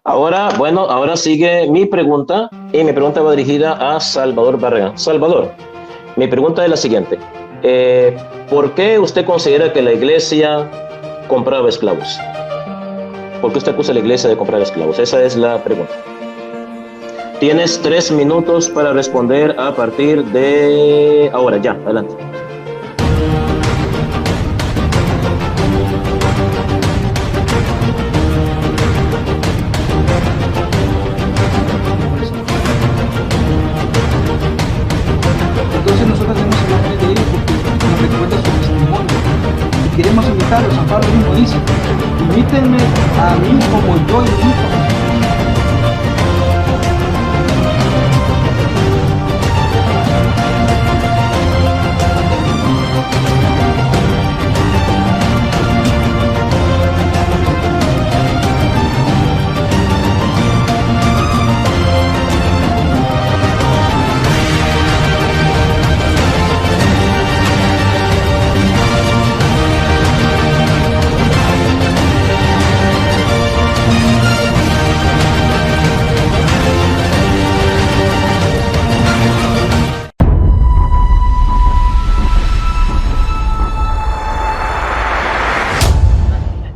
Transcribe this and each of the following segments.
Ahora, bueno, ahora sigue mi pregunta y mi pregunta va dirigida a Salvador Barragán. Salvador, mi pregunta es la siguiente. ¿Por qué usted considera que la iglesia compraba esclavos? ¿Por qué usted acusa a la iglesia de comprar esclavos? Esa es la pregunta. Tienes 3 minutos para responder a partir de ahora. Ya, adelante. Entonces nosotros tenemos imágenes de ellos porque nos recuerda su testimonio. Y queremos imitarlos. San Pablo mismo dice, imítenme a mí como yo imito a Jesús.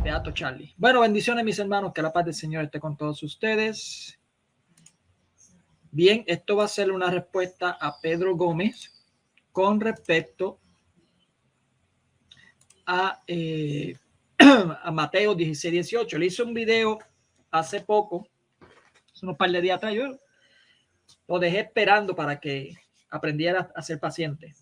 Beato Charlie. Bueno, bendiciones mis hermanos, que la paz del Señor esté con todos ustedes. Bien, esto va a ser una respuesta a Pedro Gómez con respecto a, a Mateo 16:18. Le hice un video hace poco, unos par de días atrás. Yo lo dejé esperando para que aprendiera a ser paciente.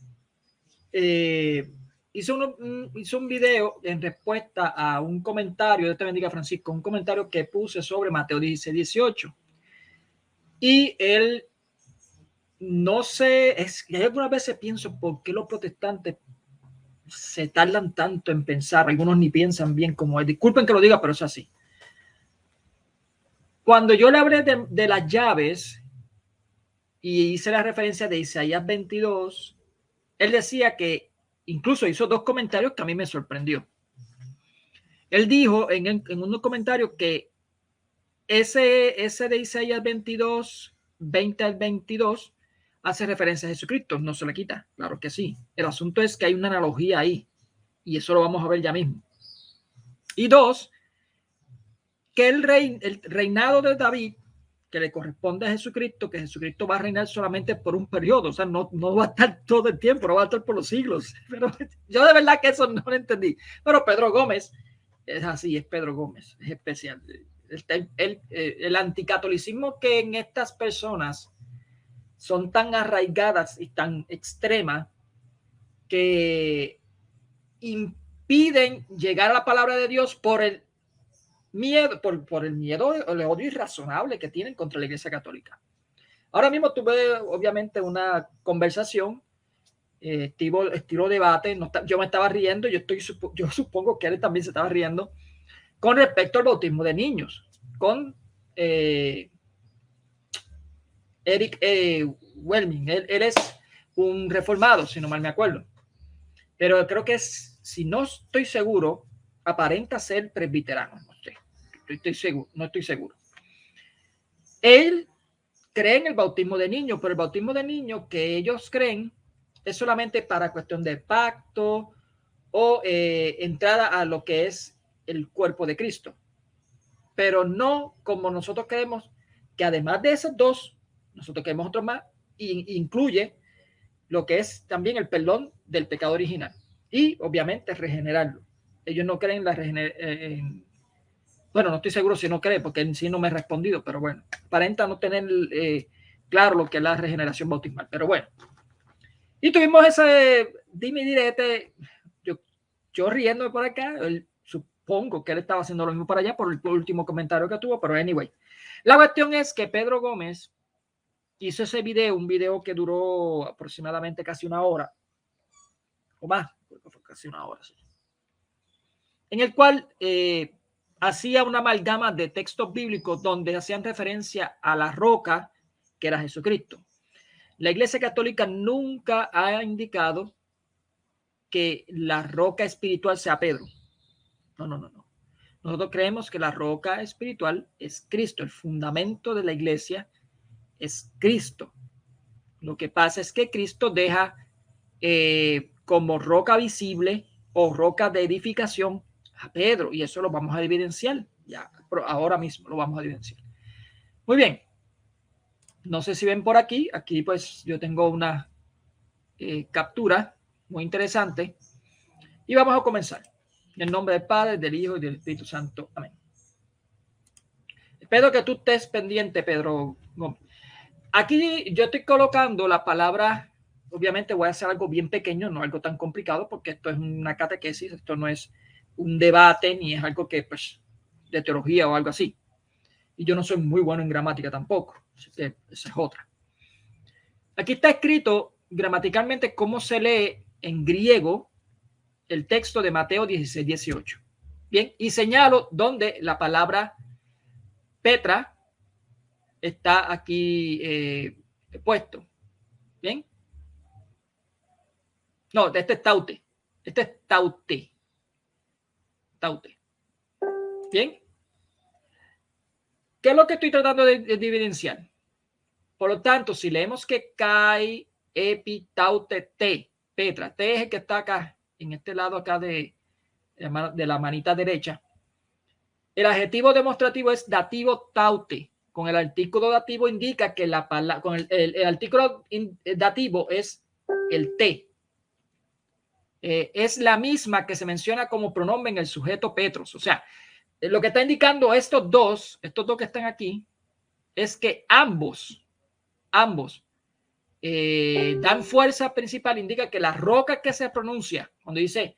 Hizo un video en respuesta a un comentario, Dios te bendiga Francisco, un comentario que puse sobre Mateo 16:18. Y él, no sé, yo algunas veces pienso por qué los protestantes se tardan tanto en pensar, algunos ni piensan bien como él. Disculpen que lo diga, pero es así. Cuando yo le hablé de las llaves y hice la referencia de Isaías 22, él decía que incluso hizo dos comentarios que a mí me sorprendió. Él dijo en unos comentarios que ese de Isaías 22, 20 al 22, hace referencia a Jesucristo. No se le quita, claro que sí. El asunto es que hay una analogía ahí y eso lo vamos a ver ya mismo. Y dos, que el reinado de David, que le corresponde a Jesucristo, que Jesucristo va a reinar solamente por un periodo, o sea, no va a estar todo el tiempo, no va a estar por los siglos. Pero yo de verdad que eso no lo entendí. Pero Pedro Gómez es así, es Pedro Gómez, es especial. El anticatolicismo que en estas personas son tan arraigadas y tan extremas que impiden llegar a la palabra de Dios por el miedo, por el miedo, el odio irrazonable que tienen contra la Iglesia Católica. Ahora mismo tuve obviamente una conversación estilo debate, yo me estaba riendo, yo supongo que él también se estaba riendo con respecto al bautismo de niños, con Eric Welming. Él es un reformado, si no mal me acuerdo, pero creo que si no estoy seguro, aparenta ser presbiterano. No estoy seguro. Él cree en el bautismo de niños, pero el bautismo de niños que ellos creen es solamente para cuestión de pacto o entrada a lo que es el cuerpo de Cristo. Pero no como nosotros creemos, que además de esos dos, nosotros creemos otros más, y incluye lo que es también el perdón del pecado original y obviamente regenerarlo. Ellos no creen en la regeneración. Bueno, no estoy seguro si no cree, porque en sí no me he respondido, pero bueno, aparenta no tener claro lo que es la regeneración bautismal, pero bueno. Y tuvimos ese dime y direte, yo riéndome por acá, supongo que él estaba haciendo lo mismo para allá por el último comentario que tuvo, pero anyway. La cuestión es que Pedro Gómez hizo ese video, un video que duró aproximadamente casi una hora, o más, fue casi una hora, sí, en el cual hacía una amalgama de textos bíblicos donde hacían referencia a la roca que era Jesucristo. La Iglesia Católica nunca ha indicado que la roca espiritual sea Pedro. No. Nosotros creemos que la roca espiritual es Cristo, el fundamento de la iglesia es Cristo. Lo que pasa es que Cristo deja como roca visible o roca de edificación a Pedro, y eso lo vamos a evidenciar, ya ahora mismo lo vamos a evidenciar. Muy bien, no sé si ven por aquí, pues yo tengo una captura muy interesante y vamos a comenzar. En el nombre del Padre, del Hijo y del Espíritu Santo. Amén. Espero que tú estés pendiente, Pedro Gómez. Aquí yo estoy colocando la palabra, obviamente voy a hacer algo bien pequeño, no algo tan complicado, porque esto es una catequesis, esto no es un debate, ni es algo que, pues, de teología o algo así. Y yo no soy muy bueno en gramática tampoco, así que esa es otra. Aquí está escrito gramaticalmente cómo se lee en griego el texto de Mateo 16, 18. Bien, y señalo donde la palabra Petra está aquí puesto. Bien. No, este es taute. Este es taute. Taute. Bien. ¿Qué es lo que estoy tratando de evidenciar? Por lo tanto, si leemos que kai, epi, taute, te, Petra, te es el que está acá, en este lado acá de la manita derecha. El adjetivo demostrativo es dativo taute. Con el artículo dativo indica que la palabra, con el artículo dativo es el te. Es la misma que se menciona como pronombre en el sujeto Petros. O sea, lo que está indicando estos dos que están aquí, es que ambos dan fuerza principal, indica que la roca que se pronuncia, cuando dice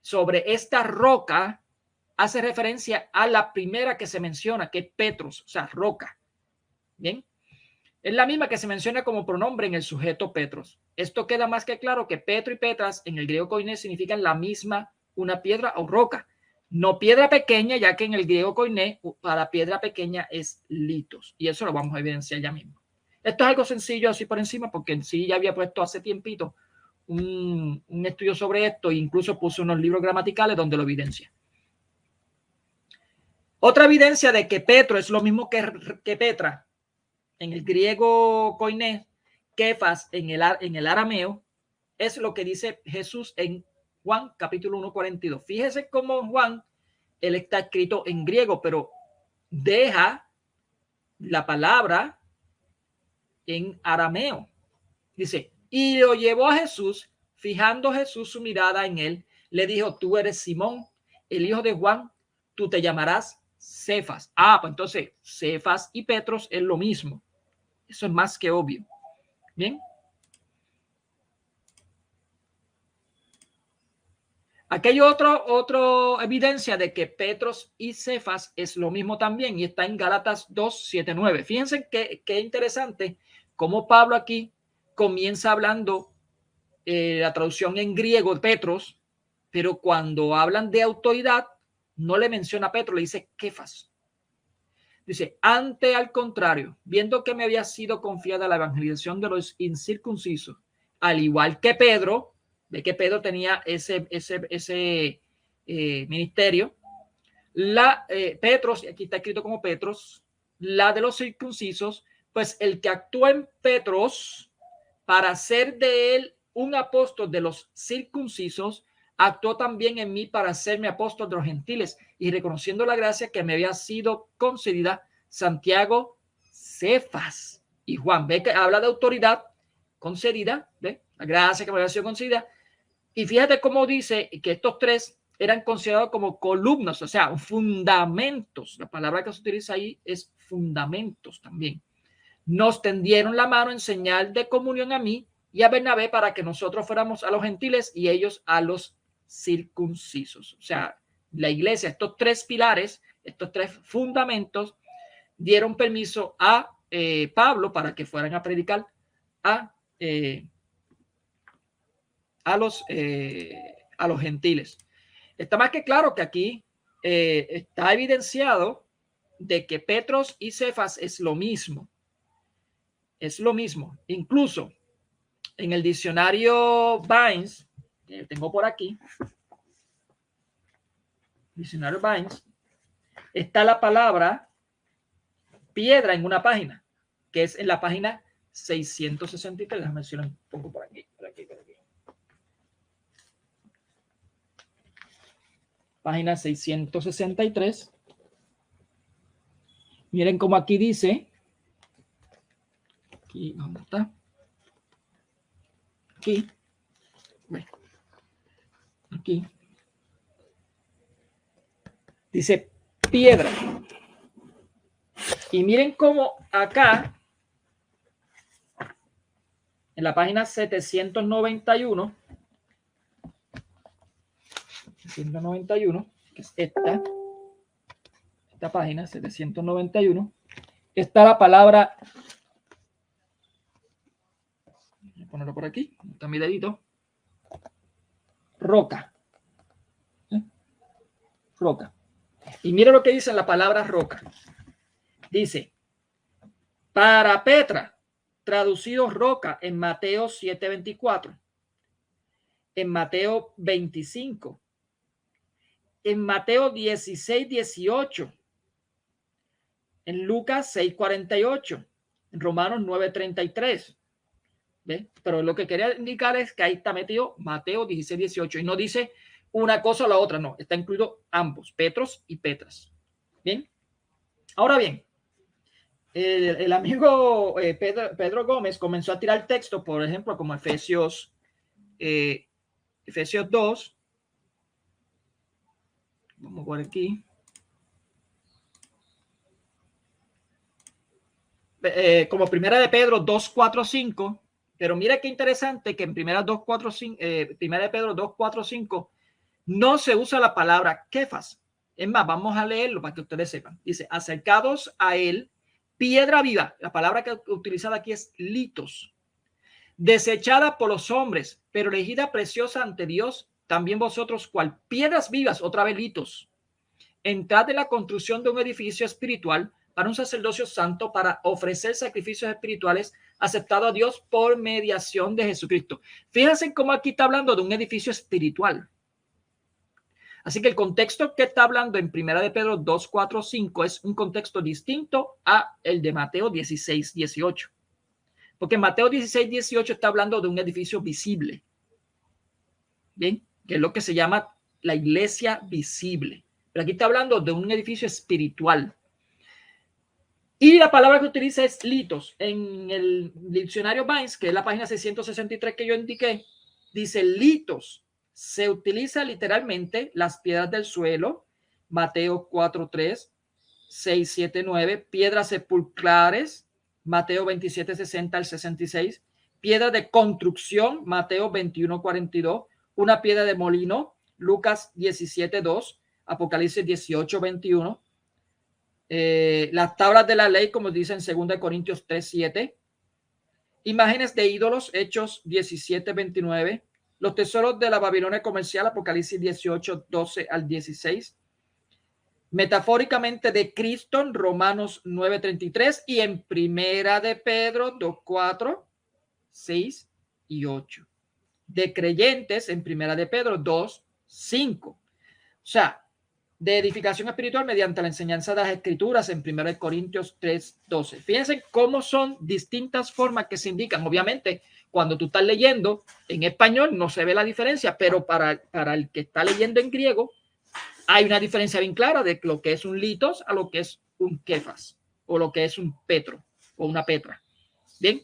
sobre esta roca, hace referencia a la primera que se menciona, que es Petros, o sea, roca. Bien. Es la misma que se menciona como pronombre en el sujeto Petros. Esto queda más que claro que Petro y Petras en el griego koiné significan la misma, una piedra o roca. No piedra pequeña, ya que en el griego koiné para piedra pequeña es litos. Y eso lo vamos a evidenciar ya mismo. Esto es algo sencillo así por encima, porque en sí ya había puesto hace tiempito un estudio sobre esto e incluso puse unos libros gramaticales donde lo evidencia. Otra evidencia de que Petro es lo mismo que Petra en el griego koiné, kefas en el arameo, es lo que dice Jesús en Juan capítulo 1:42. Fíjese cómo Juan, él está escrito en griego, pero deja la palabra en arameo. Dice, y lo llevó a Jesús, fijando Jesús su mirada en él, le dijo, tú eres Simón, el hijo de Juan, tú te llamarás Cefas. Pues entonces Cefas y Petros es lo mismo. Eso es más que obvio. Bien. Aquí hay otra evidencia de que Petros y Cefas es lo mismo también y está en Gálatas 2:7-9. Fíjense qué interesante cómo Pablo aquí comienza hablando la traducción en griego de Petros, pero cuando hablan de autoridad no le menciona a Petro, le dice Kefas. Dice, ante al contrario, viendo que me había sido confiada la evangelización de los incircuncisos, al igual que Pedro, de que Pedro tenía ese ministerio, Petros, aquí está escrito como Petros, la de los circuncisos, pues el que actúa en Petros para hacer de él un apóstol de los circuncisos, actuó también en mí para hacerme apóstol de los gentiles, y reconociendo la gracia que me había sido concedida, Santiago, Cefas y Juan. Ve que habla de autoridad concedida, ¿ve? La gracia que me había sido concedida. Y fíjate cómo dice que estos tres eran considerados como columnas, o sea, fundamentos. La palabra que se utiliza ahí es fundamentos también. Nos tendieron la mano en señal de comunión a mí y a Bernabé para que nosotros fuéramos a los gentiles y ellos a los circuncisos. O sea, la iglesia, estos tres pilares, estos tres fundamentos, dieron permiso a Pablo para que fueran a predicar a los gentiles. Está más que claro que aquí está evidenciado de que Petros y Cefas es lo mismo. Es lo mismo. Incluso en el diccionario Vines, que tengo por aquí, diccionario Vines, está la palabra piedra en una página, que es en la página 663. Déjame mencionar un poco por aquí, por aquí, por aquí. Página 663. Miren cómo aquí dice. Aquí, ¿dónde está? Aquí. Aquí. Dice piedra. Y miren cómo acá, en la página 791, que es esta página 791, está la palabra, voy a ponerlo por aquí, está mi dedito, roca. Roca. Y mira lo que dice la palabra roca. Dice, para Petra, traducido roca en Mateo 7:24, en Mateo 25, en Mateo 16:18, en Lucas 6:48, en Romanos 9:33. ¿Ve? Pero lo que quería indicar es que ahí está metido Mateo 16:18 y no dice una cosa o la otra, no, está incluido ambos, Petros y Petras. Bien, ahora bien, el amigo Pedro Gómez comenzó a tirar texto, por ejemplo, como Efesios 2. Vamos por aquí. Como primera de Pedro 2:4-5, pero mira qué interesante que en primera de Pedro 2:4-5 no se usa la palabra Kefas. Es más, vamos a leerlo para que ustedes sepan. Dice, acercados a él, piedra viva. La palabra que utilizada aquí es litos. Desechada por los hombres, pero elegida preciosa ante Dios, también vosotros, cual piedras vivas, otra vez litos. Entrad en la construcción de un edificio espiritual para un sacerdocio santo, para ofrecer sacrificios espirituales aceptados a Dios por mediación de Jesucristo. Fíjense cómo aquí está hablando de un edificio espiritual. Así que el contexto que está hablando en primera de Pedro 2:4-5 es un contexto distinto a el de Mateo 16:18. Porque en Mateo 16:18 está hablando de un edificio visible. Bien, que es lo que se llama la iglesia visible. Pero aquí está hablando de un edificio espiritual. Y la palabra que utiliza es litos. En el diccionario Vines, que es la página 663 que yo indiqué, dice litos. Se utiliza literalmente las piedras del suelo, Mateo 4:3, 6:7-9, piedras sepulcrales, Mateo 27:60-66, piedras de construcción, Mateo 21:42, una piedra de molino, Lucas 17:2, Apocalipsis 18:21, las tablas de la ley, como dice en 2 Corintios 3:7, imágenes de ídolos, Hechos 17:29, los tesoros de la Babilonia comercial, Apocalipsis 18:12-16, metafóricamente de Cristo en Romanos 9:33 y en primera de Pedro 2:4, 6 y 8. De creyentes en primera de Pedro 2:5. O sea, de edificación espiritual mediante la enseñanza de las escrituras en 1 Corintios 3:12. Fíjense cómo son distintas formas que se indican. Obviamente, cuando tú estás leyendo en español no se ve la diferencia, pero para el que está leyendo en griego hay una diferencia bien clara de lo que es un litos a lo que es un kefas o lo que es un petro o una petra. Bien.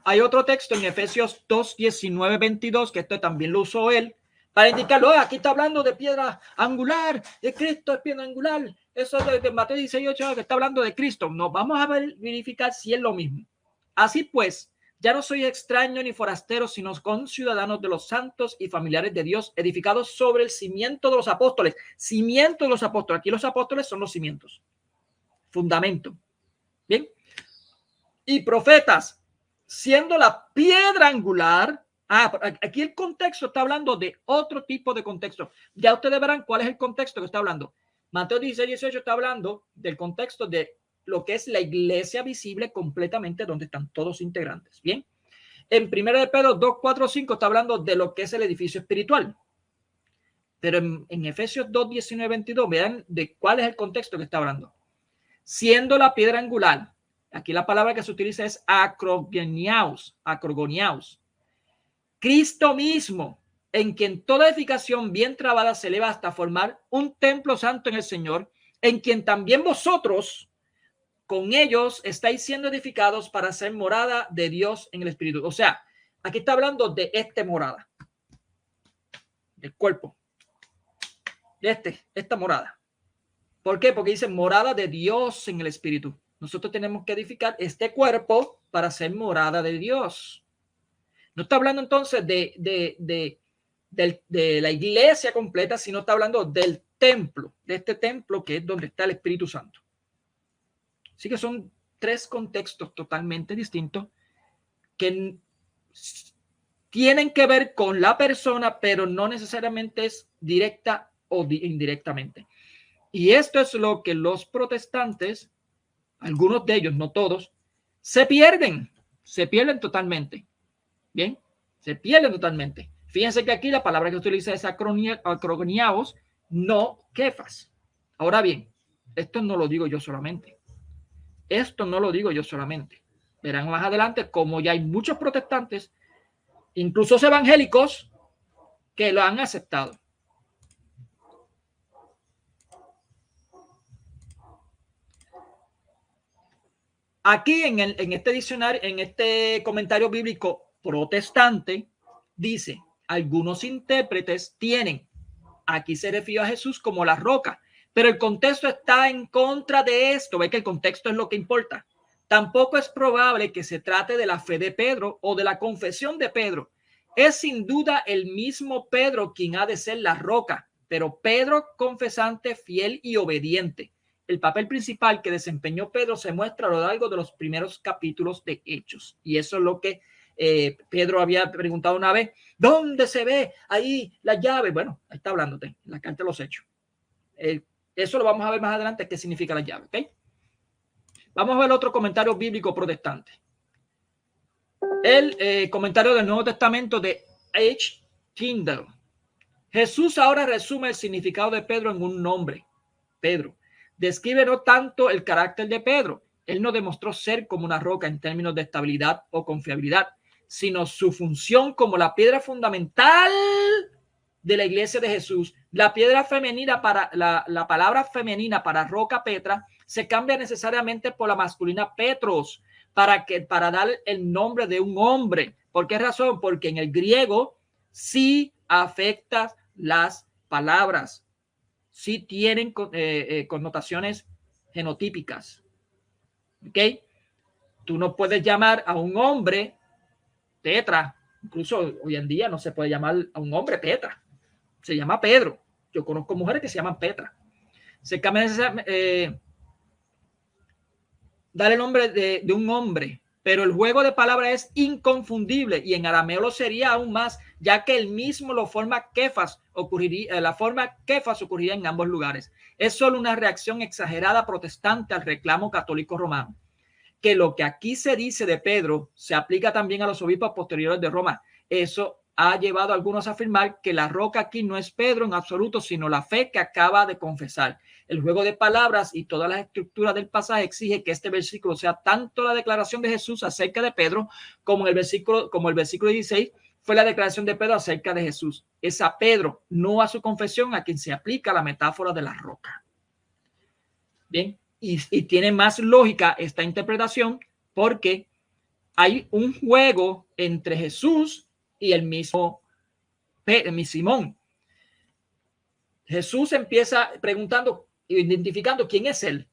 Hay otro texto en Efesios 2:19-22 que esto también lo usó él, para indicarlo. Aquí está hablando de piedra angular, de Cristo es piedra angular. Eso de Mateo 18 que está hablando de Cristo. No, vamos a verificar si es lo mismo. Así pues, ya no soy extraño ni forastero, sino conciudadanos de los santos y familiares de Dios, edificados sobre el cimiento de los apóstoles. Cimiento de los apóstoles. Aquí los apóstoles son los cimientos. Fundamento. Bien. Y profetas, siendo la piedra angular. Aquí el contexto está hablando de otro tipo de contexto. Ya ustedes verán cuál es el contexto que está hablando. Mateo 16:18 está hablando del contexto de lo que es la iglesia visible completamente, donde están todos integrantes. Bien. En 1 de Pedro 2:4-5 está hablando de lo que es el edificio espiritual. Pero en Efesios 2, 19, 22, vean de cuál es el contexto que está hablando. Siendo la piedra angular, aquí la palabra que se utiliza es acrogoniaos, Cristo mismo, en quien toda edificación bien trabada se eleva hasta formar un templo santo en el Señor, en quien también vosotros con ellos estáis siendo edificados para ser morada de Dios en el Espíritu. O sea, aquí está hablando de morada, del cuerpo, de esta morada. ¿Por qué? Porque dice morada de Dios en el Espíritu. Nosotros tenemos que edificar este cuerpo para ser morada de Dios. No está hablando entonces de la iglesia completa, sino está hablando del templo, de este templo que es donde está el Espíritu Santo. Así que son tres contextos totalmente distintos que tienen que ver con la persona, pero no necesariamente es directa o indirectamente. Y esto es lo que los protestantes, algunos de ellos, no todos, se pierden totalmente. Bien, se pierden totalmente. Fíjense que aquí la palabra que utiliza es acrogoniaos, no kefas. Ahora bien, esto no lo digo yo solamente. Verán más adelante como ya hay muchos protestantes, incluso evangélicos, que lo han aceptado. Aquí en este diccionario, en este comentario bíblico protestante, dice, algunos intérpretes tienen, aquí se refiere a Jesús como la roca, pero el contexto está en contra de esto. Ve que el contexto es lo que importa. Tampoco es probable que se trate de la fe de Pedro o de la confesión de Pedro. Es sin duda el mismo Pedro quien ha de ser la roca, pero Pedro confesante, fiel y obediente. El papel principal que desempeñó Pedro se muestra a lo largo de los primeros capítulos de Hechos. Y eso es lo que Pedro había preguntado una vez. ¿Dónde se ve ahí la llave? Bueno, ahí está hablándote, la carta de los Hechos. Eso lo vamos a ver más adelante, qué significa la llave. ¿Okay? Vamos a ver otro comentario bíblico protestante. El comentario del Nuevo Testamento de H. Tyndale. Jesús ahora resume el significado de Pedro en un nombre, Pedro. Describe no tanto el carácter de Pedro. Él no demostró ser como una roca en términos de estabilidad o confiabilidad, sino su función como la piedra fundamental de la iglesia de Jesús. La piedra femenina para la palabra femenina para roca, Petra, se cambia necesariamente por la masculina Petros para dar el nombre de un hombre. ¿Por qué razón? Porque en el griego sí afecta las palabras, sí tienen connotaciones genotípicas. ¿Ok? Tú no puedes llamar a un hombre Petra. Incluso hoy en día no se puede llamar a un hombre Petra. Se llama Pedro. Yo conozco mujeres que se llaman Petra. Se cambia dar el nombre de un hombre, pero el juego de palabras es inconfundible y en arameo lo sería aún más, ya que el mismo lo forma Kefas la forma Kefas ocurriría en ambos lugares. Es solo una reacción exagerada protestante al reclamo católico romano. Que lo que aquí se dice de Pedro se aplica también a los obispos posteriores de Roma. Eso ha llevado a algunos a afirmar que la roca aquí no es Pedro en absoluto, sino la fe que acaba de confesar. El juego de palabras y todas las estructuras del pasaje exige que este versículo sea tanto la declaración de Jesús acerca de Pedro como el versículo 16 fue la declaración de Pedro acerca de Jesús. Es a Pedro, no a su confesión, a quien se aplica la metáfora de la roca. Bien, y tiene más lógica esta interpretación porque hay un juego entre Jesús y el mismo Simón. Jesús empieza preguntando, identificando quién es él.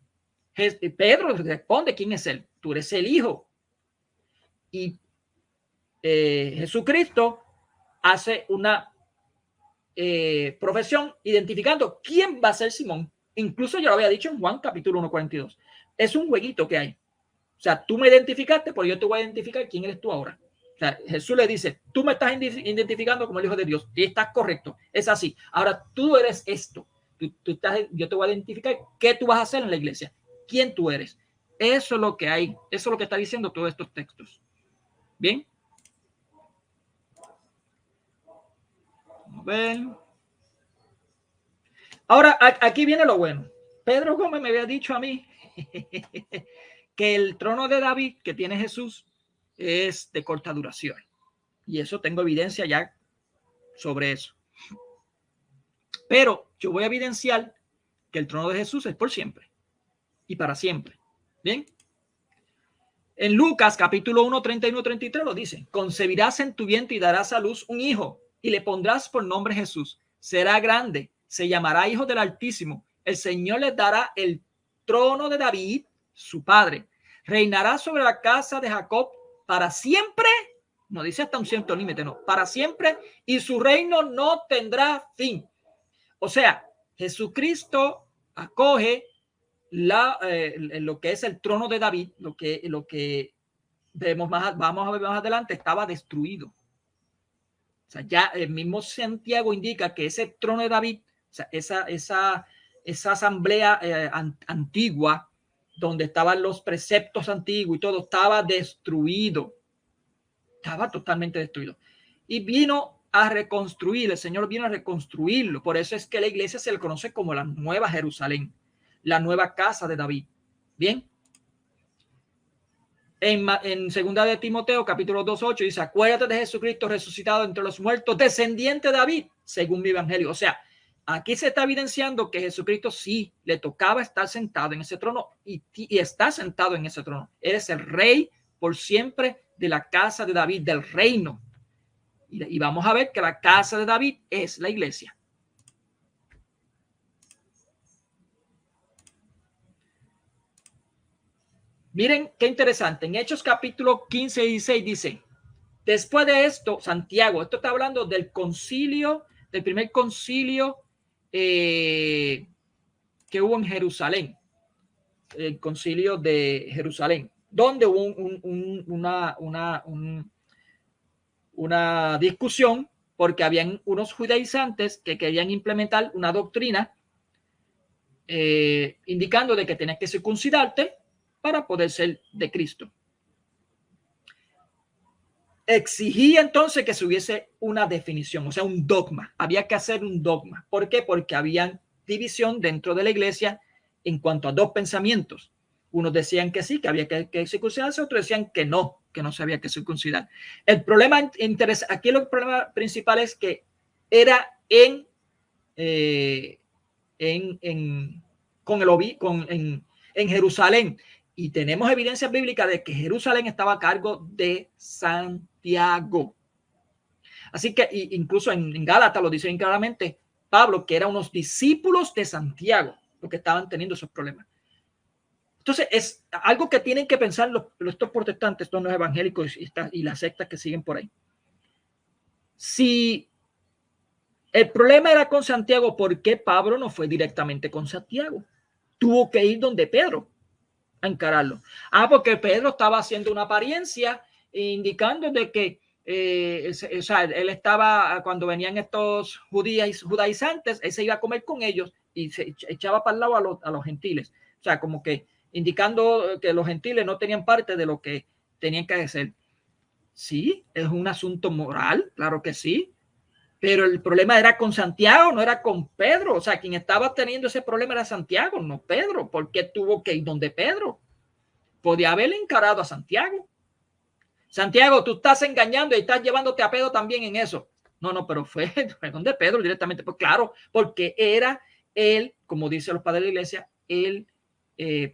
Pedro responde quién es él. Tú eres el Hijo. Y Jesucristo hace una profesión identificando quién va a ser Simón. Incluso yo lo había dicho en Juan capítulo 1:42. Es un jueguito que hay. O sea, tú me identificaste, pero yo te voy a identificar quién eres tú ahora. O sea, Jesús le dice, tú me estás identificando como el Hijo de Dios y estás correcto. Es así. Ahora tú eres esto. Yo te voy a identificar qué tú vas a hacer en la iglesia. ¿Quién tú eres? Eso es lo que hay. Eso es lo que está diciendo todos estos textos. Bien. Vamos a ver. Ahora, aquí viene lo bueno. Pedro Gómez me había dicho a mí que el trono de David que tiene Jesús es de corta duración. Y eso tengo evidencia ya sobre eso. Pero yo voy a evidenciar que el trono de Jesús es por siempre y para siempre. Bien. En Lucas capítulo 1, 31, 33 lo dice: concebirás en tu vientre y darás a luz un hijo y le pondrás por nombre Jesús. Será grande, se llamará Hijo del Altísimo. El Señor le dará el trono de David, su padre. Reinará sobre la casa de Jacob para siempre. No dice hasta un cierto límite, no, para siempre, y su reino no tendrá fin. O sea, Jesucristo acoge lo que es el trono de David, lo que vemos vamos a ver más adelante, estaba destruido. O sea, ya el mismo Santiago indica que ese trono de David, o sea, esa asamblea antigua, donde estaban los preceptos antiguos y todo, estaba destruido. Estaba totalmente destruido. Y vino a reconstruir, el Señor vino a reconstruirlo. Por eso es que la iglesia se le conoce como la Nueva Jerusalén, la nueva casa de David. Bien. En segunda de Timoteo, capítulo 2:8, dice: acuérdate de Jesucristo resucitado entre los muertos, descendiente de David, según mi evangelio. O sea, aquí se está evidenciando que Jesucristo sí le tocaba estar sentado en ese trono y está sentado en ese trono. Eres el rey por siempre de la casa de David, del reino. Y vamos a ver que la casa de David es la iglesia. Miren qué interesante. En Hechos capítulo 15 y 16 dice: después de esto, Santiago, esto está hablando del concilio, del primer concilio que hubo en Jerusalén, el concilio de Jerusalén, donde hubo una discusión porque habían unos judaizantes que querían implementar una doctrina indicando de que tenías que circuncidarte para poder ser de Cristo. Exigía entonces que se hubiese una definición, o sea, un dogma. Había que hacer un dogma. ¿Por qué? Porque había división dentro de la iglesia en cuanto a dos pensamientos. Unos decían que sí, que había que circuncidarse, otros decían que no se había que circuncidar. El problema aquí el problema principal es que era en Jerusalén. Y tenemos evidencia bíblica de que Jerusalén estaba a cargo de Santiago. Así que incluso en Gálatas lo dice claramente Pablo, que eran unos discípulos de Santiago los que estaban teniendo esos problemas. Entonces es algo que tienen que pensar estos protestantes, estos no evangélicos y las sectas que siguen por ahí. Si el problema era con Santiago, ¿por qué Pablo no fue directamente con Santiago? Tuvo que ir donde Pedro a encararlo. Porque Pedro estaba haciendo una apariencia indicando de que o sea, él estaba, cuando venían estos judaizantes, él se iba a comer con ellos y se echaba para el lado a los gentiles. O sea, como que indicando que los gentiles no tenían parte de lo que tenían que hacer. Sí, es un asunto moral, claro que sí, pero el problema era con Santiago, no era con Pedro. O sea, quien estaba teniendo ese problema era Santiago, no Pedro. ¿Por qué tuvo que ir donde Pedro? Podía haberle encarado a Santiago. Santiago, tú estás engañando y estás llevándote a Pedro también en eso. No, pero fue donde Pedro directamente. Pues claro, porque era él, como dicen los padres de la iglesia, el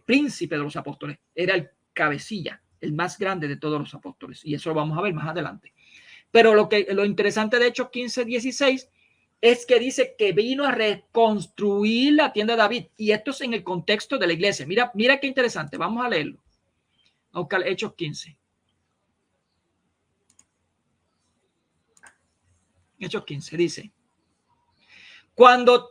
príncipe de los apóstoles. Era el cabecilla, el más grande de todos los apóstoles. Y eso lo vamos a ver más adelante. Pero lo interesante de Hechos 15:16 es que dice que vino a reconstruir la tienda de David. Y esto es en el contexto de la iglesia. Mira qué interesante. Vamos a leerlo. Vamos a buscar Hechos 15. Hechos 15 dice: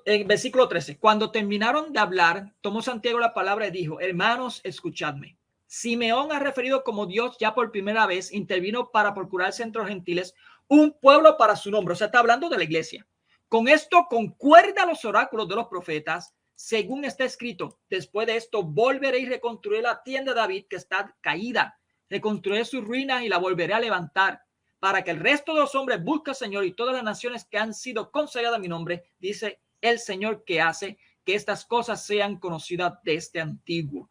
en versículo 13, cuando terminaron de hablar, tomó Santiago la palabra y dijo: hermanos, escuchadme. Simeón ha referido como Dios ya por primera vez intervino para procurarse entre los gentiles un pueblo para su nombre. O sea, está hablando de la iglesia. Con esto concuerda los oráculos de los profetas, según está escrito: después de esto volveré y reconstruiré la tienda de David que está caída. Reconstruiré sus ruinas y la volveré a levantar, para que el resto de los hombres busque al Señor y todas las naciones que han sido consagradas a mi nombre, dice el Señor que hace que estas cosas sean conocidas desde antiguo. O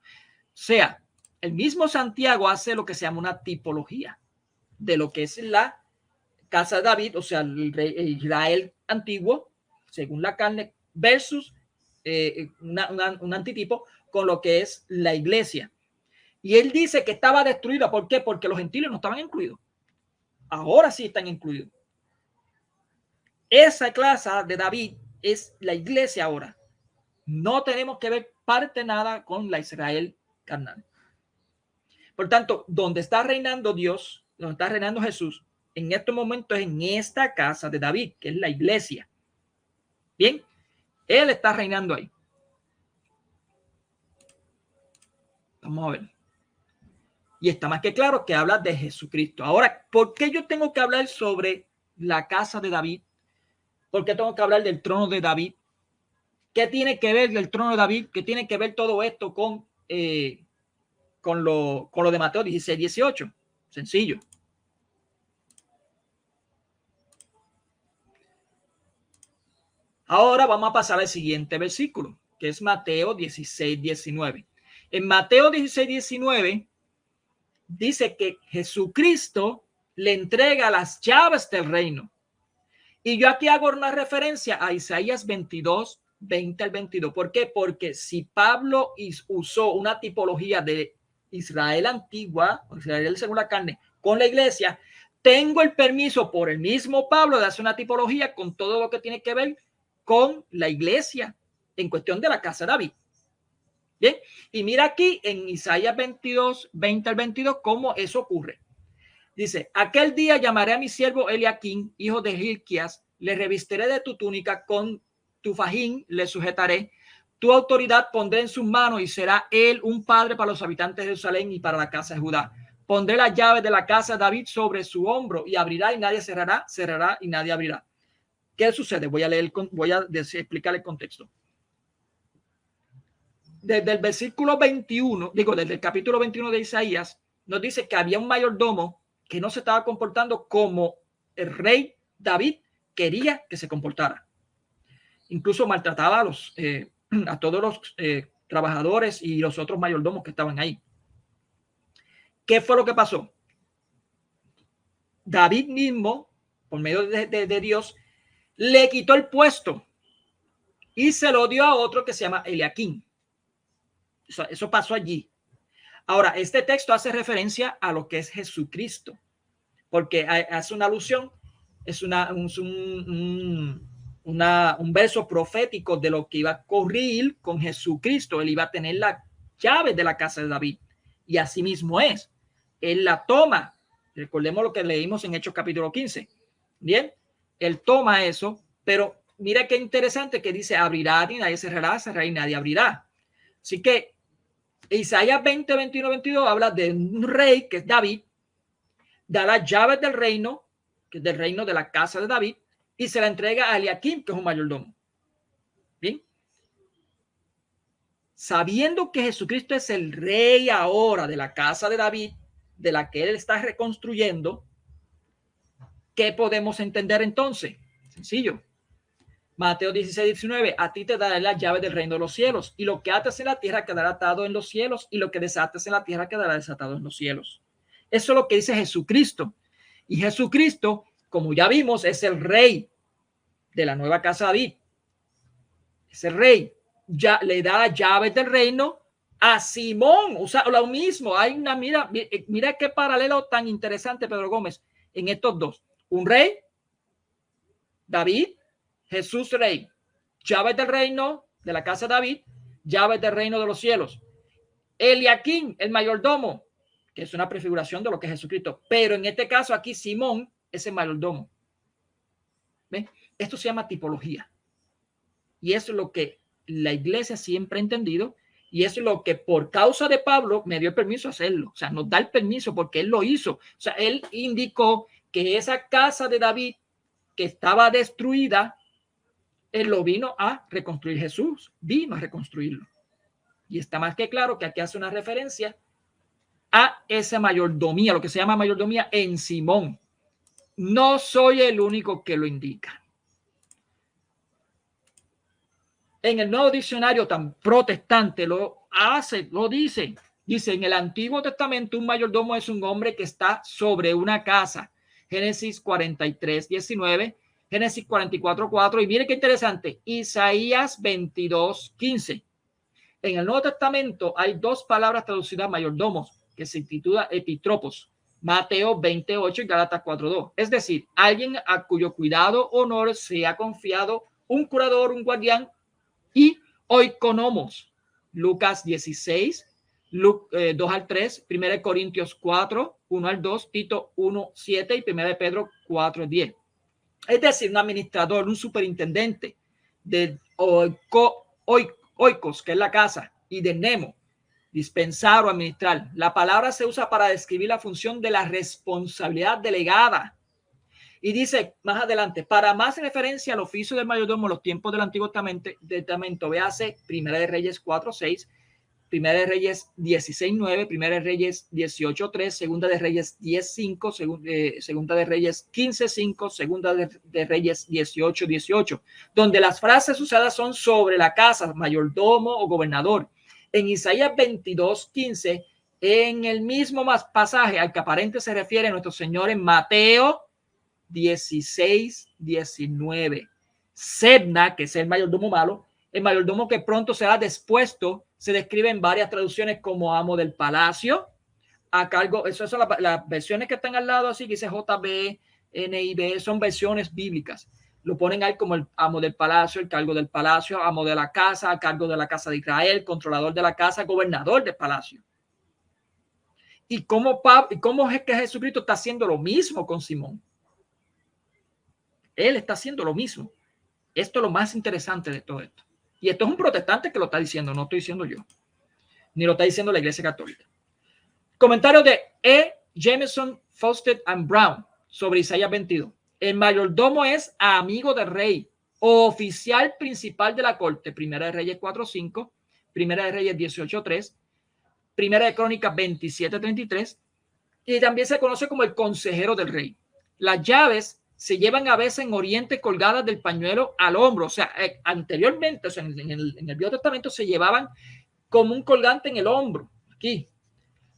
sea, el mismo Santiago hace lo que se llama una tipología de lo que es la casa de David, o sea, el Israel antiguo, según la carne, versus un antitipo con lo que es la iglesia. Y él dice que estaba destruida. ¿Por qué? Porque los gentiles no estaban incluidos. Ahora sí están incluidos. Esa clase de David es la iglesia ahora. No tenemos que ver parte nada con la Israel carnal. Por tanto, donde está reinando Dios, donde está reinando Jesús, en estos momentos en esta casa de David, que es la iglesia. Bien, él está reinando ahí. Vamos a ver. Y está más que claro que habla de Jesucristo. Ahora, ¿por qué yo tengo que hablar sobre la casa de David? ¿Por qué tengo que hablar del trono de David? ¿Qué tiene que ver el trono de David? ¿Qué tiene que ver todo esto con lo de Mateo 16, 18? Sencillo. Ahora vamos a pasar al siguiente versículo, que es Mateo 16, 19. En Mateo 16, 19 dice que Jesucristo le entrega las llaves del reino. Y yo aquí hago una referencia a Isaías 22, 20 al 22. ¿Por qué? Porque si Pablo usó una tipología de Israel antigua, Israel según la carne, con la iglesia, tengo el permiso por el mismo Pablo de hacer una tipología con todo lo que tiene que ver con la iglesia en cuestión de la casa de David. Bien, y mira aquí en Isaías 22, 20 al 22, cómo eso ocurre. Dice, aquel día llamaré a mi siervo Eliaquín, hijo de Hilquías, le revestiré de tu túnica, con tu fajín le sujetaré, tu autoridad pondré en sus manos y será él un padre para los habitantes de Jerusalén y para la casa de Judá. Pondré las llaves de la casa de David sobre su hombro y abrirá y nadie cerrará, cerrará y nadie abrirá. ¿Qué sucede? Voy a explicar el contexto. Desde el versículo 21, desde el capítulo 21 de Isaías, nos dice que había un mayordomo que no se estaba comportando como el rey David quería que se comportara. Incluso maltrataba a todos los trabajadores y los otros mayordomos que estaban ahí. ¿Qué fue lo que pasó? David mismo, por medio de Dios, le quitó el puesto y se lo dio a otro que se llama Eliaquín. Eso pasó allí. Ahora, este texto hace referencia a lo que es Jesucristo, porque hace una alusión, es un verso profético de lo que iba a ocurrir con Jesucristo. Él iba a tener la llave de la casa de David, y así mismo es. Él la toma. Recordemos lo que leímos en Hechos capítulo 15. Bien, él toma eso, pero mira qué interesante que dice, abrirá y nadie cerrará, cerrará y nadie abrirá. Así que Isaías 20, 21, 22 habla de un rey que es David, da las llaves del reino, que es del reino de la casa de David, y se la entrega a Eliaquim, que es un mayordomo. Bien. Sabiendo que Jesucristo es el rey ahora de la casa de David, de la que él está reconstruyendo, ¿qué podemos entender entonces? Sencillo. Mateo 16, 19, a ti te daré las llaves del reino de los cielos, y lo que ates en la tierra quedará atado en los cielos, y lo que desates en la tierra quedará desatado en los cielos. Eso es lo que dice Jesucristo. Y Jesucristo, como ya vimos, es el rey de la nueva casa de David. Es el rey. Ya le da las llaves del reino a Simón. O sea, lo mismo. Hay una, mira qué paralelo tan interesante, Pedro Gómez, en estos dos. Un rey, David, Jesús rey, llaves del reino de la casa de David, llaves del reino de los cielos. Eliaquim, el mayordomo, que es una prefiguración de lo que es Jesucristo, pero en este caso aquí Simón es el mayordomo. ¿Ven? Esto se llama tipología, y eso es lo que la iglesia siempre ha entendido, y eso es lo que por causa de Pablo me dio el permiso de hacerlo. O sea, nos da el permiso porque él lo hizo. O sea, él indicó que esa casa de David que estaba destruida, él lo vino a reconstruir. Jesús vino a reconstruirlo. Y está más que claro que aquí hace una referencia a esa mayordomía, lo que se llama mayordomía en Simón. No soy el único que lo indica. En el Nuevo Diccionario tan protestante lo hace, lo dice. Dice, en el Antiguo Testamento un mayordomo es un hombre que está sobre una casa. Génesis 43, 19, Génesis 44, 4. Y mire qué interesante, Isaías 22, 15. En el Nuevo Testamento hay dos palabras traducidas mayordomos, que se titula epitropos. Mateo 28 y Gálatas 4:2. Es decir, alguien a cuyo cuidado honor se ha confiado un curador, un guardián y oikonomos. Lucas 16, 2 al 3, 1 Corintios 4, 1 al 2, Tito 1, 7 y 1 Pedro 4, 10. Es decir, un administrador, un superintendente de oikos, que es la casa, y de nemo, dispensar o administrar. La palabra se usa para describir la función de la responsabilidad delegada. Y dice más adelante, para más referencia al oficio del mayordomo en los tiempos del Antiguo Testamento, véase Primera de Reyes 4:6, Primera de Reyes 16:9, Primera de Reyes 18:3, Segunda de Reyes 10:5, Segunda de Reyes 15:5, Segunda de Reyes 18:18, donde las frases usadas son sobre la casa, mayordomo o gobernador. En Isaías 22:15, en el mismo pasaje al que aparente se refiere nuestro Señor en Mateo 16:19. Sebna, que es el mayordomo malo, el mayordomo que pronto será despuesto, se describe en varias traducciones como amo del palacio, a cargo, esas son las versiones que están al lado, así que dice JB, NIV, son versiones bíblicas. Lo ponen ahí como el amo del palacio, el cargo del palacio, amo de la casa, a cargo de la casa de Israel, controlador de la casa, gobernador del palacio. ¿Y cómo es que Jesucristo está haciendo lo mismo con Simón? Él está haciendo lo mismo. Esto es lo más interesante de todo esto. Y esto es un protestante que lo está diciendo, no estoy diciendo yo, ni lo está diciendo la Iglesia Católica. Comentario de E. Jameson, Fawcett and Brown sobre Isaías 22. El mayordomo es amigo del rey, oficial principal de la corte. Primera de Reyes 4:5, Primera de Reyes 18:3, Primera de Crónicas 27:33, y también se conoce como el consejero del rey. Las llaves se llevan a veces en Oriente colgadas del pañuelo al hombro. O sea, anteriormente, o sea, en el Viejo Testamento se llevaban como un colgante en el hombro, aquí.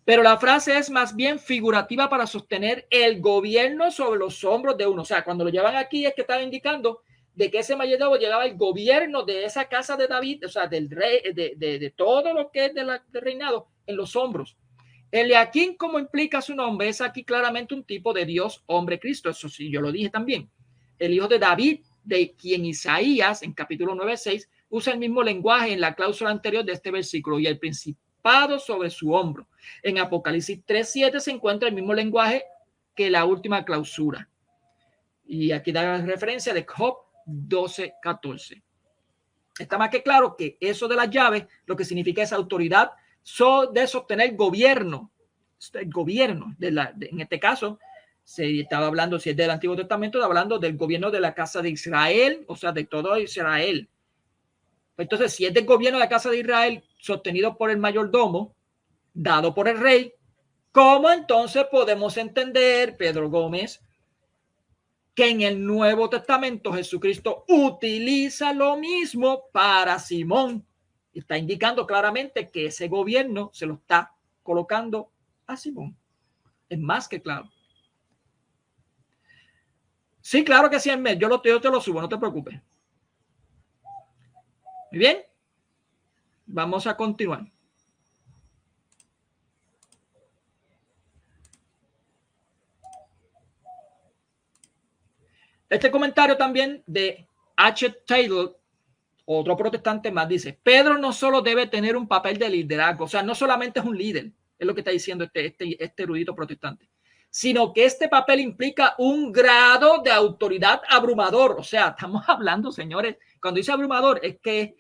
Pero la frase es más bien figurativa para sostener el gobierno sobre los hombros de uno. O sea, cuando lo llevan aquí es que estaba indicando de que ese mayordomo llevaba el gobierno de esa casa de David, o sea, del rey, de todo lo que es del reinado, en los hombros. Eliaquín, como implica su nombre, es aquí claramente un tipo de Dios, hombre, Cristo. Eso sí, yo lo dije también. El hijo de David, de quien Isaías, en capítulo 9:6, usa el mismo lenguaje en la cláusula anterior de este versículo, y el principado sobre su hombro. En Apocalipsis 3:7 se encuentra el mismo lenguaje que la última clausura. Y aquí da la referencia de Job 12:14. Está más que claro que eso de las llaves, lo que significa es autoridad de sostener gobierno, el gobierno en este caso se estaba hablando, si es del Antiguo Testamento, hablando del gobierno de la casa de Israel, o sea, de todo Israel. Entonces, si es del gobierno de la casa de Israel sostenido por el mayordomo, dado por el rey, ¿cómo entonces podemos entender, Pedro Gómez, que en el Nuevo Testamento Jesucristo utiliza lo mismo para Simón? Está indicando claramente que ese gobierno se lo está colocando a Simón. Es más que claro. Sí, claro que sí, yo te lo subo, no te preocupes. Muy bien. Vamos a continuar. Este comentario también de H. Taylor, otro protestante más, dice: Pedro no solo debe tener un papel de liderazgo, o sea, no solamente es un líder, es lo que está diciendo este erudito protestante, sino que este papel implica un grado de autoridad abrumador. O sea, estamos hablando, señores, cuando dice abrumador es que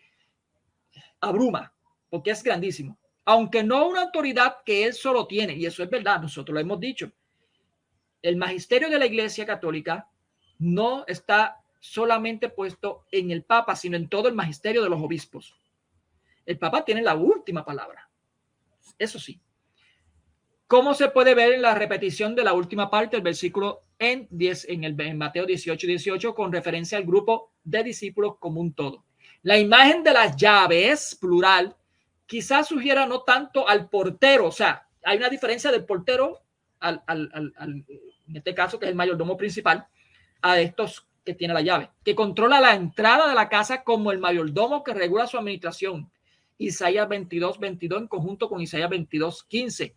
abruma, porque es grandísimo, aunque no una autoridad que él solo tiene, y eso es verdad, nosotros lo hemos dicho. El magisterio de la Iglesia Católica no está solamente puesto en el Papa, sino en todo el magisterio de los obispos. El Papa tiene la última palabra. Eso sí. ¿Cómo se puede ver en la repetición de la última parte del versículo en Mateo 18:18 con referencia al grupo de discípulos como un todo? La imagen de las llaves, plural, quizás sugiera no tanto al portero, o sea, hay una diferencia del portero en este caso, que es el mayordomo principal, a estos que tiene la llave, que controla la entrada de la casa como el mayordomo que regula su administración. Isaías 22:22 en conjunto con Isaías 22:15.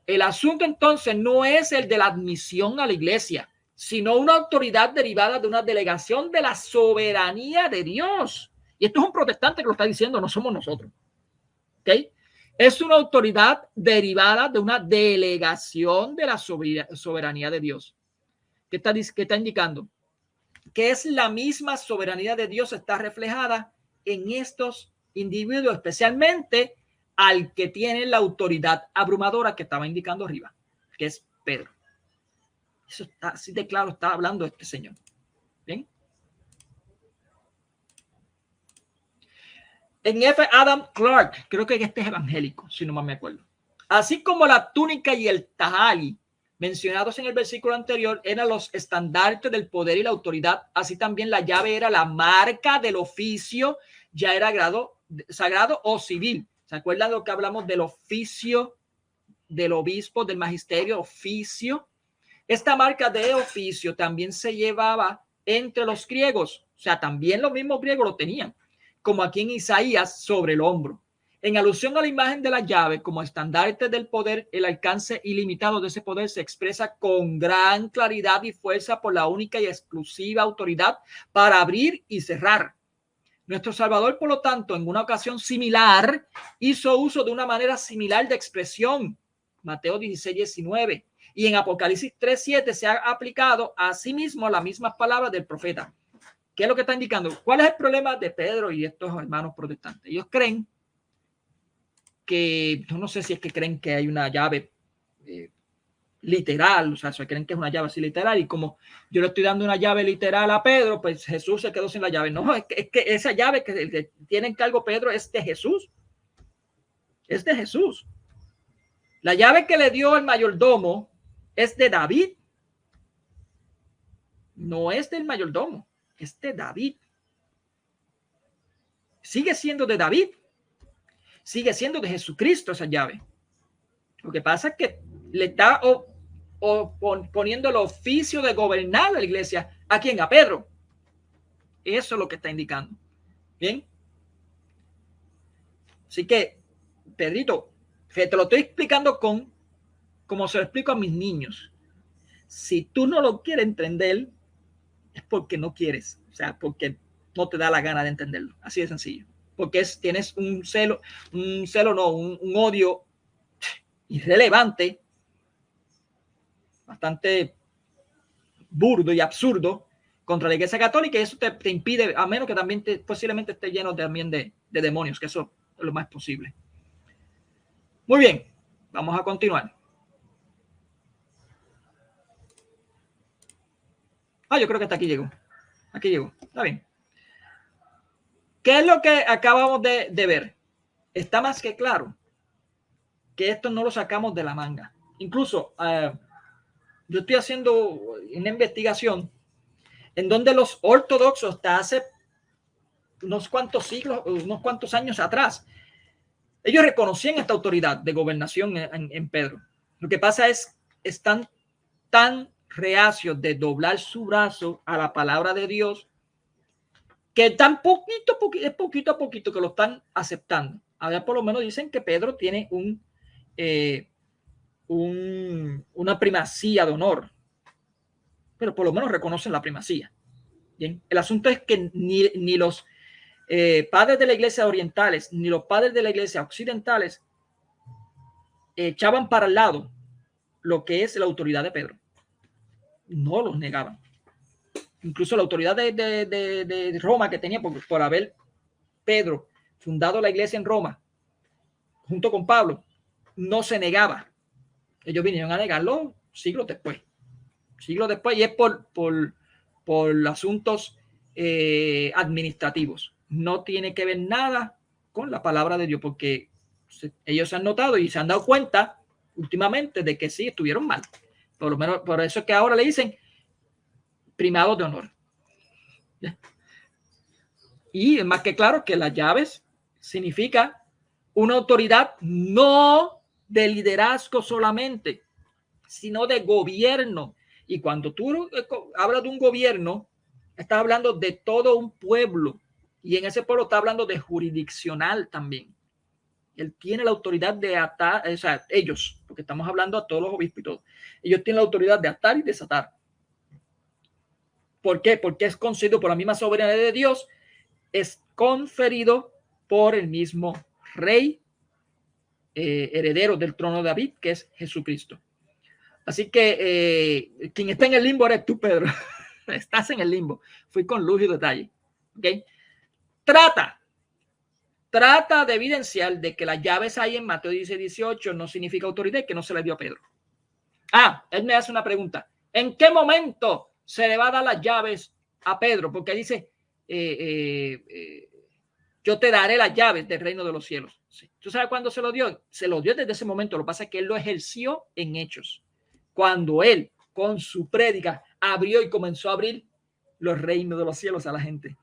El asunto entonces no es el de la admisión a la iglesia, sino una autoridad derivada de una delegación de la soberanía de Dios. Y esto es un protestante que lo está diciendo, no somos nosotros. ¿Okay? Es una autoridad derivada de una delegación de la soberanía de Dios. ¿Qué está indicando? Que es la misma soberanía de Dios está reflejada en estos individuos, especialmente al que tiene la autoridad abrumadora que estaba indicando arriba, que es Pedro. Eso está así de claro, está hablando este señor. ¿Bien? En F. Adam Clark, creo que este es evangélico, si no mal me acuerdo. Así como la túnica y el tajali mencionados en el versículo anterior eran los estandartes del poder y la autoridad, así también la llave era la marca del oficio, ya era grado sagrado o civil. ¿Se acuerdan de lo que hablamos del oficio del obispo, del magisterio, oficio? Esta marca de oficio también se llevaba entre los griegos, o sea, también los mismos griegos lo tenían, como aquí en Isaías, sobre el hombro. En alusión a la imagen de la llave como estandarte del poder, el alcance ilimitado de ese poder se expresa con gran claridad y fuerza por la única y exclusiva autoridad para abrir y cerrar. Nuestro Salvador, por lo tanto, en una ocasión similar, hizo uso de una manera similar de expresión. Mateo 16:19. Y en Apocalipsis 3:7 se ha aplicado a sí mismo las mismas palabras del profeta. ¿Qué es lo que está indicando? ¿Cuál es el problema de Pedro y estos hermanos protestantes? Ellos creen que, yo no sé si es que creen que hay una llave literal, o sea, creen que es una llave así literal, y como yo le estoy dando una llave literal a Pedro, pues Jesús se quedó sin la llave. No, es que esa llave que tiene en cargo Pedro es de Jesús. Es de Jesús. La llave que le dio el mayordomo es de David. No es del mayordomo, es de David. Sigue siendo de David. Sigue siendo de Jesucristo esa llave. Lo que pasa es que le está poniendo el oficio de gobernar la iglesia. ¿A quién? A Pedro. Eso es lo que está indicando. Bien. Así que, Pedrito, te lo estoy explicando como se lo explico a mis niños. Si tú no lo quieres entender, es porque no quieres. O sea, porque no te da la gana de entenderlo. Así de sencillo. Porque tienes un odio irrelevante, bastante burdo y absurdo contra la Iglesia Católica, y eso te impide, a menos que también posiblemente esté lleno también de demonios, que eso es lo más posible. Muy bien, vamos a continuar. Yo creo que hasta aquí llegó. Aquí llegó, está bien. ¿Qué es lo que acabamos de ver? Está más que claro que esto no lo sacamos de la manga. Incluso yo estoy haciendo una investigación en donde los ortodoxos hasta hace unos cuantos siglos, unos cuantos años atrás, ellos reconocían esta autoridad de gobernación en Pedro. Lo que pasa es que están tan reacios de doblar su brazo a la palabra de Dios que tan poquito a poquito que lo están aceptando. Ahora por lo menos dicen que Pedro tiene una primacía de honor, pero por lo menos reconocen la primacía. Bien, el asunto es que ni los padres de la iglesia orientales ni los padres de la iglesia occidentales echaban para el lado lo que es la autoridad de Pedro. No los negaban. Incluso la autoridad de Roma que tenía por haber Pedro fundado la iglesia en Roma junto con Pablo, no se negaba. Ellos vinieron a negarlo siglos después, y es por asuntos administrativos. No tiene que ver nada con la palabra de Dios, porque ellos se han notado y se han dado cuenta últimamente de que sí estuvieron mal. Por lo menos por eso es que ahora le dicen primados de honor. Y es más que claro que las llaves significa una autoridad no de liderazgo solamente, sino de gobierno. Y cuando tú hablas de un gobierno, estás hablando de todo un pueblo. Y en ese pueblo está hablando de jurisdiccional también. Él tiene la autoridad de atar, o sea, ellos, porque estamos hablando a todos los obispos y todo. Ellos tienen la autoridad de atar y desatar. ¿Por qué? Porque es concedido por la misma soberanía de Dios, es conferido por el mismo rey heredero del trono de David, que es Jesucristo. Así que quien está en el limbo eres tú, Pedro. Estás en el limbo. Fui con luz y detalle. ¿Okay? Trata de evidenciar de que las llaves ahí en Mateo 16:18 no significa autoridad y que no se le dio a Pedro. Él me hace una pregunta. ¿En qué momento se le va a dar las llaves a Pedro? Porque dice, yo te daré las llaves del reino de los cielos. Sí. ¿Tú sabes cuándo se lo dio? Se lo dio desde ese momento. Lo que pasa es que él lo ejerció en hechos. Cuando él, con su prédica, abrió y comenzó a abrir los reinos de los cielos a la gente.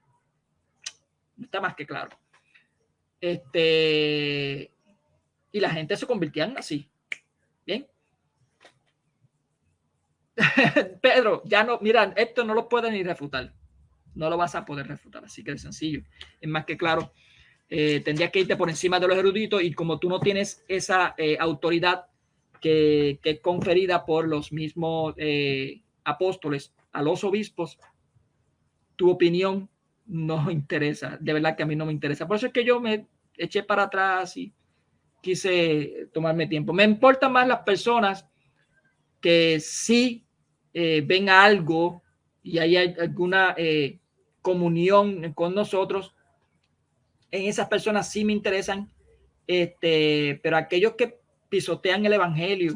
Está más que claro. Y la gente se convirtió en así. Bien. Pedro, ya no, mira, esto no lo puedes ni refutar. No lo vas a poder refutar. Así que es sencillo. Es más que claro. Tendrías que irte por encima de los eruditos y como tú no tienes esa autoridad que es conferida por los mismos apóstoles a los obispos, tu opinión no interesa. De verdad que a mí no me interesa. Por eso es que yo me eché para atrás y quise tomarme tiempo. Me importan más las personas que sí ven algo y hay alguna comunión con nosotros. En esas personas sí me interesan, pero aquellos que pisotean el evangelio,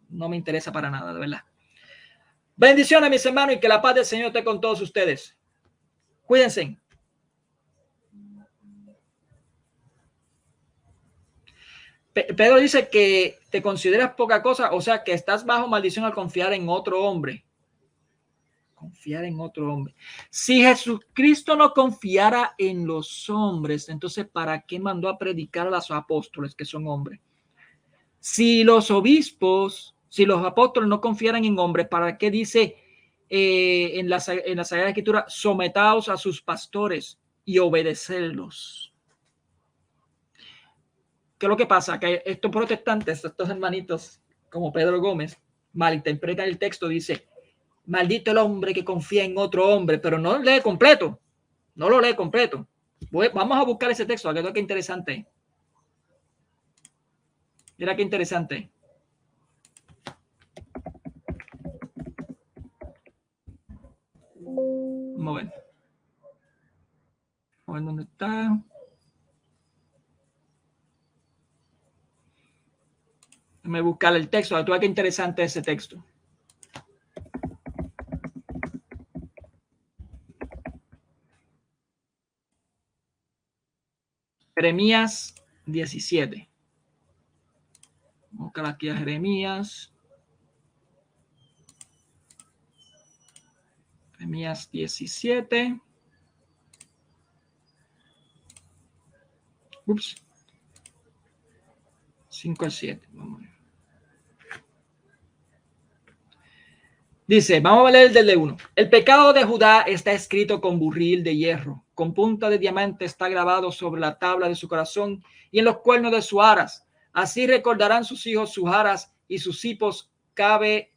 no me interesa para nada, de verdad. Bendiciones, mis hermanos, y que la paz del Señor esté con todos ustedes. Cuídense. Pedro dice que te consideras poca cosa, o sea, que estás bajo maldición al confiar en otro hombre. Confiar en otro hombre. Si Jesucristo no confiara en los hombres, entonces ¿para qué mandó a predicar a los apóstoles que son hombres? Si los obispos, si los apóstoles no confiaran en hombres, ¿para qué dice en la Sagrada Escritura, sometaos a sus pastores y obedecerlos? ¿Qué es lo que pasa? Que estos protestantes, estos hermanitos como Pedro Gómez, malinterpretan el texto, dice, maldito el hombre que confía en otro hombre, pero no lo lee completo. No lo lee completo. Vamos a buscar ese texto, que es que interesante. Mira qué interesante. Vamos a ver. Vamos a ver dónde está. Déjame buscar el texto. Tú ves qué interesante ese texto. Jeremías 17. Vamos a buscar aquí a Jeremías. Jeremías 17. Ups. 5 al 7. Vamos a ver. Dice, vamos a leer desde 1. El pecado de Judá está escrito con burril de hierro, con punta de diamante está grabado sobre la tabla de su corazón y en los cuernos de sus aras. Así recordarán sus hijos sus aras y sus hipos cabe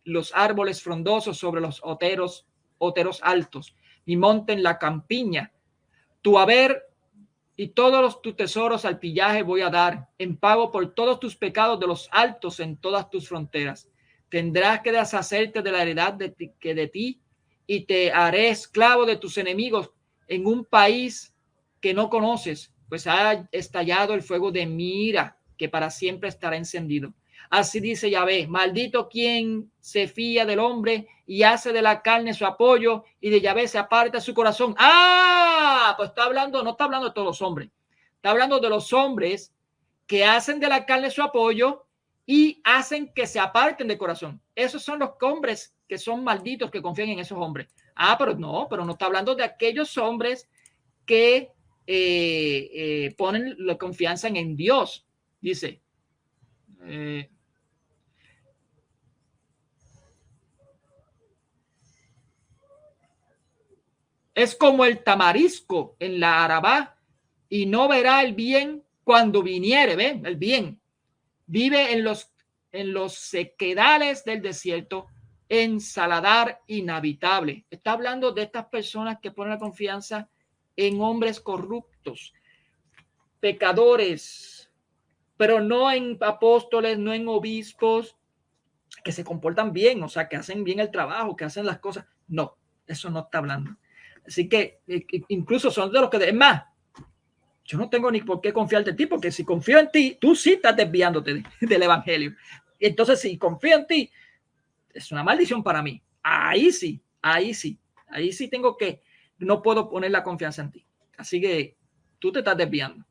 los árboles frondosos sobre los oteros altos. Mi monte en la campiña. Tu haber y todos tus tesoros al pillaje voy a dar en pago por todos tus pecados de los altos en todas tus fronteras. Tendrás que deshacerte de la heredad de ti y te haré esclavo de tus enemigos en un país que no conoces, pues ha estallado el fuego de mi ira, que para siempre estará encendido. Así dice Yahvé, maldito quien se fía del hombre y hace de la carne su apoyo y de Yahvé se aparta su corazón. Pues está hablando, no está hablando de todos los hombres, está hablando de los hombres que hacen de la carne su apoyo y hacen que se aparten de corazón. Esos son los hombres que son malditos, que confían en esos hombres. pero no está hablando de aquellos hombres que ponen la confianza en Dios. Dice, es como el tamarisco en la Arabá y no verá el bien cuando viniere. ¿Ven? El bien. Vive en los sequedales del desierto, en saladar inhabitable. Está hablando de estas personas que ponen la confianza en hombres corruptos, pecadores, pero no en apóstoles, no en obispos, que se comportan bien, o sea, que hacen bien el trabajo, que hacen las cosas. No, eso no está hablando. Así que incluso son de los que, es más, yo no tengo ni por qué confiarte en ti, porque si confío en ti, tú sí estás desviándote del evangelio. Entonces, si confío en ti, es una maldición para mí. Ahí sí tengo que, no puedo poner la confianza en ti. Así que tú te estás desviando.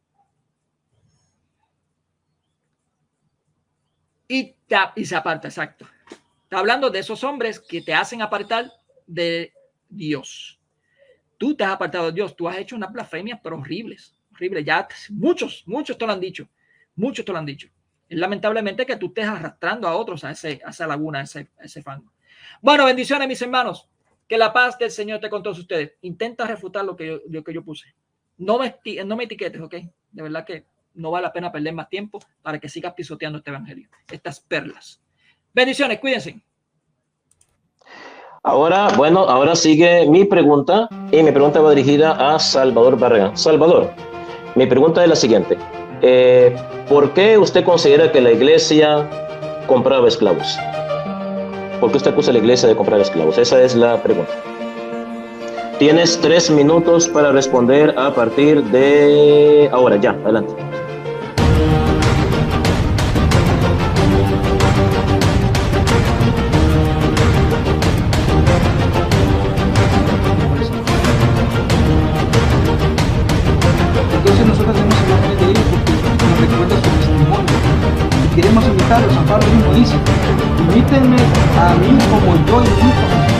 Y se aparta, exacto. Está hablando de esos hombres que te hacen apartar de Dios. Tú te has apartado de Dios, tú has hecho unas blasfemias, pero horribles. Ya muchos te lo han dicho. Muchos te lo han dicho. Es lamentablemente que tú estés arrastrando a otros a esa laguna, a ese fango. Bueno, bendiciones, mis hermanos. Que la paz del Señor esté con todos ustedes. Intenta refutar lo que yo puse. No me etiquetes, ¿ok? De verdad que no vale la pena perder más tiempo para que sigas pisoteando este evangelio. Estas perlas. Bendiciones, cuídense. Ahora sigue mi pregunta, y mi pregunta va dirigida a Salvador Barragán. Salvador, mi pregunta es la siguiente. ¿Por qué usted considera que la iglesia compraba esclavos? ¿Por qué usted acusa a la iglesia de comprar esclavos? Esa es la pregunta. Tienes 3 minutos para responder a partir de ahora. Ya, adelante. Entonces nosotros hacemos el nombre de ellos porque nos recuerda su testimonio. Y queremos invitarlos. San Pablo mismo dice, imítenme a mí como yo imito a Jesús.